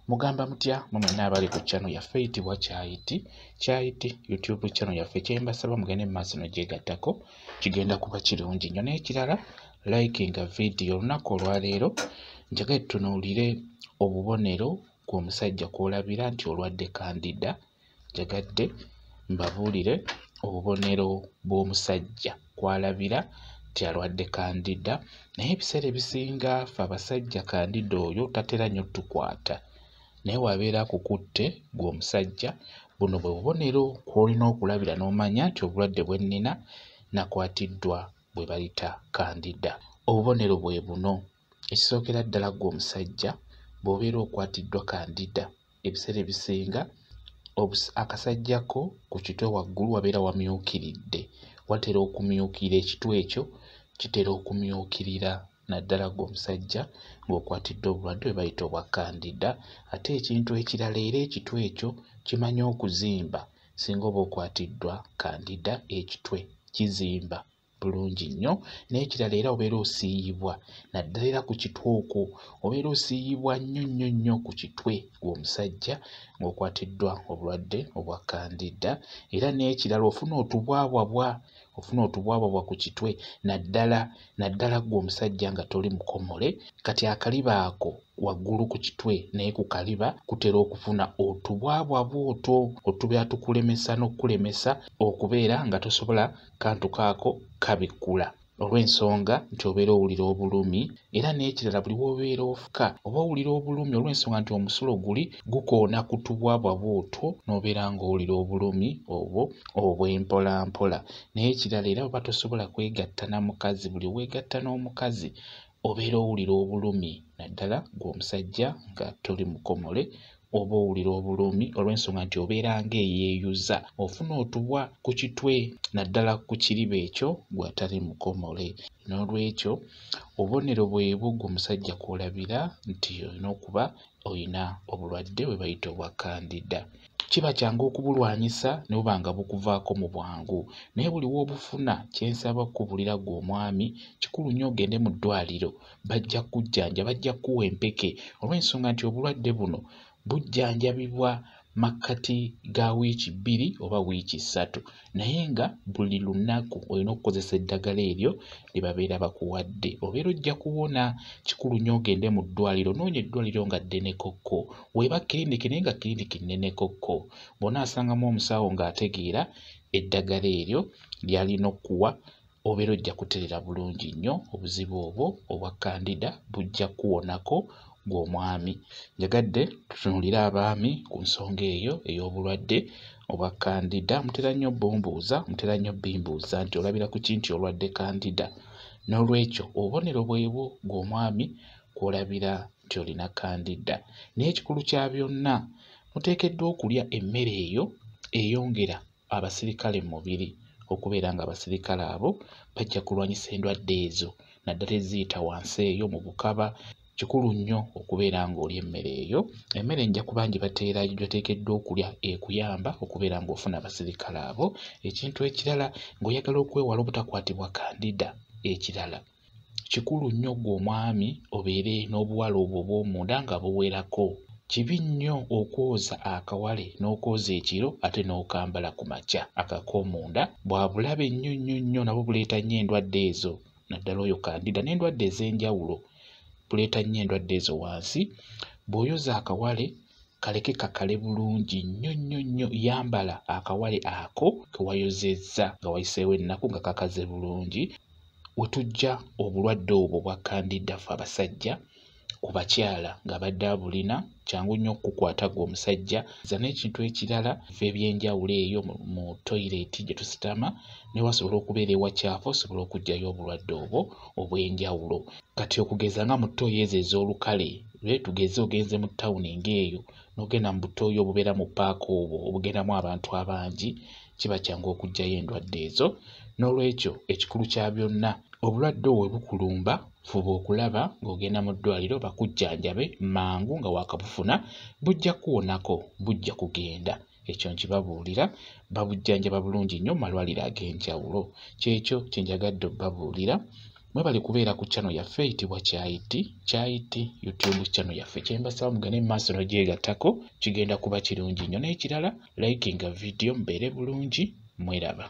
Mugamba mutya mwe mwenna abali ku channel yaffe eyitibwa Kyayiti YouTube channel yaffe. Kyembasaba mugende mu maaso n'ogyegattako kigenda kuba kirungi nnyo. N'ekirala likinga video. Olunaku olwaleero njagala tutunuulire obubonero bw'omusajja kw'olabira nti olwadde kandida. Njagadde mbabuulire obubonero bw'omusajja kw'alabira nti alwadde kandida, naye ebiseera ebisinga ffe abasajja kandida oyo tatera nnyo tukwata, naye wabeera akukutte gwe omusajja, buno bwe bubonero kw'olina okulabira n'omanya nti obulwadde bwe nnina nakwatiddwa bwe bayita kandida. Obubonero bwe buno. Ekisookera ddala gwe omusajja bw'obeera okwatiddwa kandida, ebiseera ebisinga akasajjako ku kitwe waggulu wabeera wamyukiridde, watera okumyukira ekitwe ekyo kitera okumyukirira naddala gwe omusajja ng'okwatiddwa obulwadde bwe bayita obwa kandida. Ate ekintu ekirala era ekitwe ekyo kimanya okuzimba. Singa oba okwatiddwa kandida ekitwe kizimba bulungi nnyo. N'ekirala era obeera osiiyibwa naddala era ku kitwe okwo, obeera osiiyibwa nnyo ku kitwe gw'omusajja ng'okwatiddwa obulwadde obwa kandida. Era n'ekirala ofuna otubwabwabwa ku kitwe naddala gwe omusajja nga toli mukomole. Kati akaliba ako waggulu ku kitwe naye ku kaliba kutera okufuna otubwabwabwa otwo otubeera tukulemesa n'okulemesa okubeera nga tosobola kantu kaako kabikkula olw'ensonga nti obeera owulira obulumi. Era n'ekirala buli w'obeera ofuka oba owulira obulumi olw'ensonga nti omusulo guli gukoona ku tubwabwabwa otwo n'obeera ng'owulira obulumi obwo obw'empolampola. Naye ekirala era oba tosobola kwegatta na mukazi, buli weegatta n'omukazi obeera owulira obulumi naddala gw'omusajja nga toli mukomole, oba owulira obulumi olw'ensonga nti obeera ng'eyeeyuza, ofuna otubwa ku kitwe naddala ku kiriba ekyo gw'atali mukomole. N'olwekyo obubonero bwebwo gw'omusajja kw'olabira nti olina okuba olina obulwadde bwe bayita obwa kandida. Kiba kyangu okubulwanyisa ne buba nga bukuvaako mu bwangu, naye buli w'obufuna kyensaba okukubulira ggwe omwami, kikulu nnyo ogende mu ddwaliro bajja kujjanja, bajja kuwa empeke olw'ensonga nti obulwadde buno bujjanjabibwa makkati ga wiiki 2 oba wiiki 3, naye nga buli lunaku olina okukozesa eddagala eryo lye babeera bakuwadde. Obeera ojja kuwona. Kikulu nnyo ogende mu ddwaliro, noonya eddwaliro nga ddene-kokko, weeba kiriniki naye nga kiriniki nnene-kokko. Bw'onaasangamu omusawo ng'ategeera eddagala eryo ly'alina okuwa, obeera ojja kutereera bulungi nnyo. Obuzibu obwo obwa kandida bujja kuwonako gw'omwami. Njagadde tutunuulire abaami ku nsonga eyo ey'obulwadde obwa kandida. Mutera nnyo bombuuza, mutera nnyo bimbuuza nti olabira ku ki nti olwadde kandida. N'olwekyo obubonero bwebwo gw'omwami kw'olabira nti olina kandida. Naye ekikulu kya byonna muteekeddwa okulya emmere eyo eyongera abasirikale mu mubiri, okubeera nga abasirikale abo bajja kulwanyisa endwadde ezo naddala eziyita wansi eyo mu bukaba. Kikulu nnyo okubeera ng'olya emmere eyo. Emmere nja kuba gyebateekeddwa okulya ekuyamba okubeera ng'ofuna abasirikale abo. Ekintu ekirala ng'oyagala okwewala obutakwatibwa kandida, ekirala kikulu nnyo gw'omwami obeere n'obuwala obwo obw'omunda nga buwerako. Kibi nnyo okwoza akawale n'okwoza ekiro ate n'okambala ku makya. Akakoomunda bwabulabe nnyo nabwo buleeta nnyo endwadde ezo naddala oyo kandida n'endwadde ez'enjawulo. Buleeta nnyo endwadde ezo wansi. Bw'oyoza akawale kaleke kakale bulungi nnyo. Yambala akawale ako ke wayozezza nga wayiseewo ennaku nga kakaze bulungi. We tujja obulwadde obwo bwa kandida ffe abasajja ku bakyala nga badde abulina, kyangu nnyo okukukwata gwe omusajja. N'ekintu ekirala ffe ebyenjawulo eyo mu toyireeti gye tusitama ne wasobola okubeera ewacaafu osobola okuggyayo obulwadde obwo obw'enjawulo. Kati okugeza nga mu ttooyi ezo ez'olukale, tugeze ogenze mu ttawuni ng'eyo n'ogenda mu butooyi obubeera mu paaka obwo obugendamu abantu abangi, kiba kyangu okuggyayo endwadde ezo. N'olwekyo ekikulu kya byonna obulwadde obwo bwe bukulumba fuba okulaba ng'ogenda mu ddwaliro bakujjanjabe mangu nga waakabufuna, bujja kuwonako, bujja kugenda. Ekyo nkibabuulira, babujjanjaba bulungi nnyo mu malwaliro ag'enjawulo. Kyekyo kye njagadde obbabuulira mwebale kubeera ku channel yaffe eyitibwa Kyayiti YouTube channel yaffe. Kyembasaba mugende mu maaso n'ogyegattako, kigenda kuba kirungi nnyo. N'ekirala likinga video mubeere bulungi, mweraba.